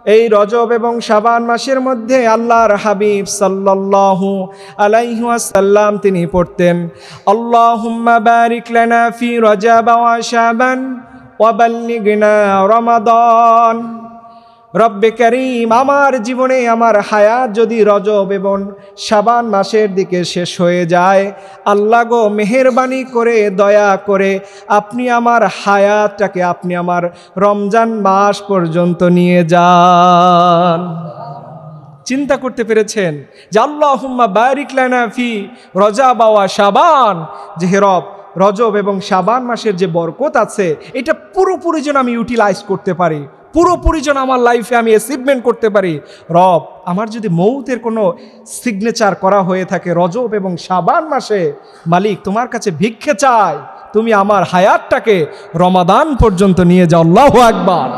এই রজব এবং শাবান মাসের মধ্যে আল্লাহর হাবিব সাল্লাল্লাহু আলাইহি ওয়াসাল্লাম তিনি পড়তেন, আল্লাহুম্মা বারিক লানা ফি রজব ওয়া শাবান ওয়া বাল্লিগনা রমাদান। রব্বে করিম, আমার জীবনে আমার হায়াত যদি রজব এবং শাবান মাসের দিকে শেষ হয়ে যায়, আল্লাহ গো মেহেরবানি করে দয়া করে আপনি আমার হায়াতটাকে আপনি আমার রমজান মাস পর্যন্ত নিয়ে যান। চিন্তা করতে পেরেছেন যে আল্লাহুম্মা বারিক লানা ফি রজব ওয়া শাবান, যে হে রব, রজব এবং শাবান মাসের যে বরকত আছে এটা পুরোপুরি যেন আমি ইউটিলাইজ করতে পারি, পুরোপুরি যেন আমার লাইফে আমি অ্যাচিভমেন্ট করতে পারি। রব, আমার যদি মৌতের কোনো সিগনেচার করা হয়ে থাকে রজব এবং শাবান মাসে, মালিক তোমার কাছে ভিক্ষে চাই, তুমি আমার হায়াতটাকে রমাদান পর্যন্ত নিয়ে যাও। আল্লাহু আকবার।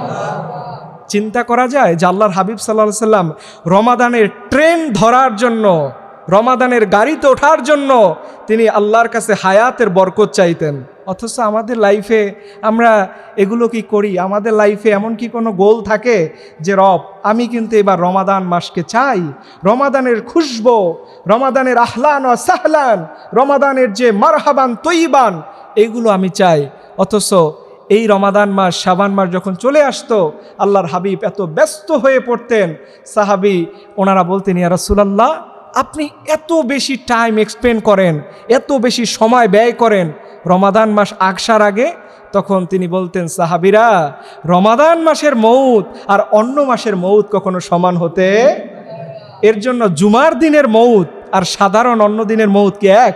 চিন্তা করা যায় যে আল্লাহর হাবিব সাল্লাল্লাহু আলাইহি সাল্লাম রমাদানের ট্রেন ধরার জন্য, রমাদানের গাড়িতে ওঠার জন্য তিনি আল্লাহর কাছে হায়াতের বরকত চাইতেন। অথচ আমাদের লাইফে আমরা এগুলো কি করি? আমাদের লাইফে এমন কি কোনো গোল থাকে যে রব, আমি কিন্তু এবার রমাদান মাসকে চাই, রমাদানের খুশবু, রমাদানের আহলান ও সাহলান, রমাদানের যে মারহাবান তৈবান, এগুলো আমি চাই। অথচ এই রমাদান মাস শাবান মাস যখন চলে আসতো, আল্লাহর হাবিব এত ব্যস্ত হয়ে পড়তেন, সাহাবী ওনারা বলতেন, ইয়া রাসূলুল্লাহ, আপনি এত বেশি টাইম এক্সপেন্ড করেন, এত বেশি সময় ব্যয় করেন রমাদান মাস আসার আগে। তখন তিনি বলতেন, সাহাবীরা, রমাদান মাসের মৌত আর অন্য মাসের মৌত কখনো সমান হতে, এর জন্য জুমার দিনের মৌত আর সাধারণ অন্য দিনের মৌত কি এক?